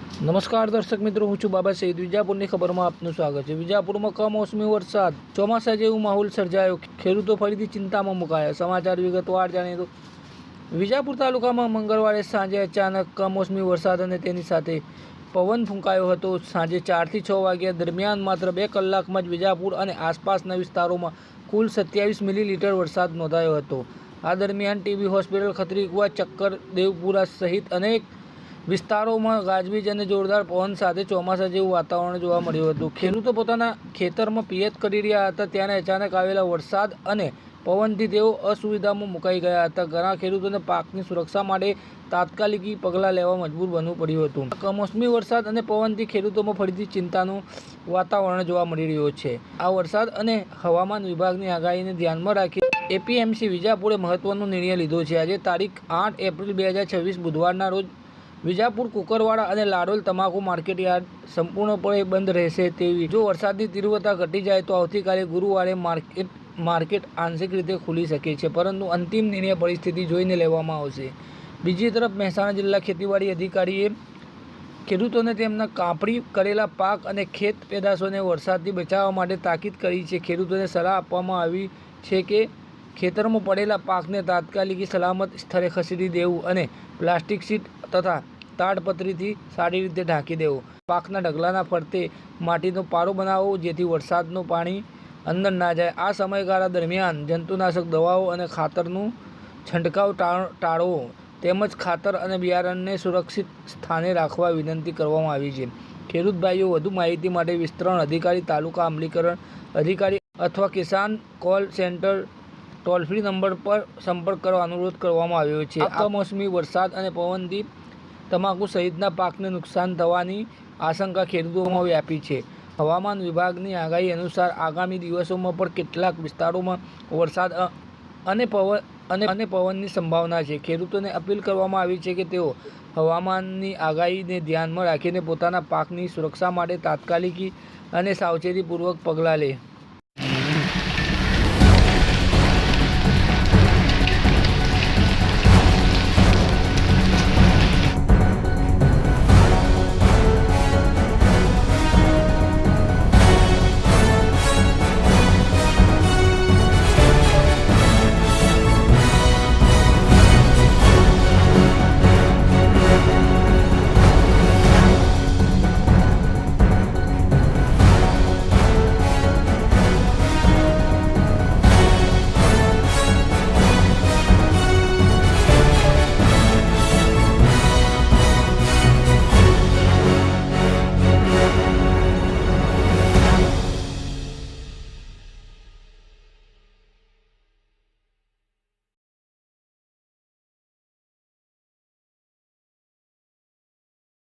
નમસ્કાર દર્શક મિત્રો, હું છું બાબા સઈદ. વિજાપુરની ખબરમાં આપનું સ્વાગત છે. વિજાપુરમાં કમોસમી વરસાદ, ચોમાસા જેવું માહોલ સર્જાયો, ખેડૂતો ફરીથી ચિંતામાં મુકાયા. સમાચાર વિગતવાર જાણીએ તો વિજાપુર તાલુકામાં મંગળવારે સાંજે અચાનક કમોસમી વરસાદ અને તેની સાથે પવન ફૂંકાયો હતો. સાંજે 4 થી 6 વાગ્યા દરમિયાન માત્ર 2 કલાકમાં જ વિજાપુર અને આસપાસના વિસ્તારોમાં કુલ 27 મિલીલીટર વરસાદ નોંધાયો હતો. આ દરમિયાન ટીબી હોસ્પિટલ, ખત્રીકુવા, ચક્કર, દેવપુરા સહિત અનેક વિસ્તારોમાં ગાજવીજ અને જોરદાર પવન સાથે ચોમાસા જેવું વાતાવરણ જોવા મળ્યું હતું. ખેડૂતો પોતાના ખેતરમાં પિયત કરી રહ્યા હતા ત્યારે અચાનક આવેલા વરસાદ અને પવનથી તેઓ અસુવિધામાં મુકાઈ ગયા હતા. ઘણા ખેડૂતોને પાકની સુરક્ષા માટે તાત્કાલિક પગલાં લેવા મજબૂર બનવું પડ્યું હતું. કમોસમી વરસાદ અને પવનથી ખેડૂતોમાં ફરીથી ચિંતાનું વાતાવરણ જોવા મળી રહ્યું છે. આ વરસાદ અને હવામાન વિભાગની આગાહીને ધ્યાનમાં રાખી એપીએમસી વિજાપુરે મહત્વનો નિર્ણય લીધો છે. આજે તારીખ 8 એપ્રિલ 2026 બુધવારના રોજ વિજાપુર, કુકરવાડા અને લાડોલ તમાકુ માર્કેટ યાર્ડ સંપૂર્ણપણે બંધ રહેશે. તેવી જો વરસાદની તીવ્રતા ઘટી જાય તો આવતીકાલે ગુરુવારે માર્કેટ આંશિક રીતે ખુલી શકે છે, પરંતુ અંતિમ નિર્ણય પરિસ્થિતિ જોઈને લેવામાં આવશે. બીજી તરફ મહેસાણા જિલ્લા ખેતીવાડી અધિકારીએ ખેડૂતોને તેમના કાપણી કરેલા પાક અને ખેત પેદાશોને વરસાદથી બચાવવા માટે તાકીદ કરી છે. ખેડૂતોને સલાહ આપવામાં આવી છે કે ખેતરમાં પડેલા પાકને તાત્કાલિક સલામત સ્થળે ખસેડી દેવું અને પ્લાસ્ટિક શીટ તથા તાડપત્રીથી સારી રીતે ઢાંકી દેવું. પાકના ઢગલાના ફરતે માટીનો પારો બનાવવો જેથી વરસાદનું પાણી અંદર ના જાય. આ સમયગાળા દરમિયાન જંતુનાશક દવાઓ અને ખાતરનું છંટકાવ ટાળવો તેમજ ખાતર અને બિયારણને સુરક્ષિત સ્થાને રાખવા વિનંતી કરવામાં આવી છે. ખેડૂત ભાઈઓ વધુ માહિતી માટે વિસ્તરણ અધિકારી, તાલુકા અમલીકરણ અધિકારી અથવા Kisan call centre toll free number પર સંપર્ક કરવા અનુરોધ કરવામાં આવ્યો છે. કમોસમી વરસાદ અને પવનથી તમાકુ સહિતના પાકને નુકસાન થવાની આશંકા ખેડૂતોમાં વ્યાપી છે. હવામાન વિભાગની આગાહી અનુસાર આગામી દિવસોમાં પણ કેટલાક વિસ્તારોમાં વરસાદ અને પવનની સંભાવના છે. ખેડૂતોને અપીલ કરવામાં આવી છે કે તેઓ હવામાનની આગાહીને ધ્યાનમાં રાખીને પોતાના પાકની સુરક્ષા માટે તાત્કાલિક અને સાવચેતીપૂર્વક પગલાં લે.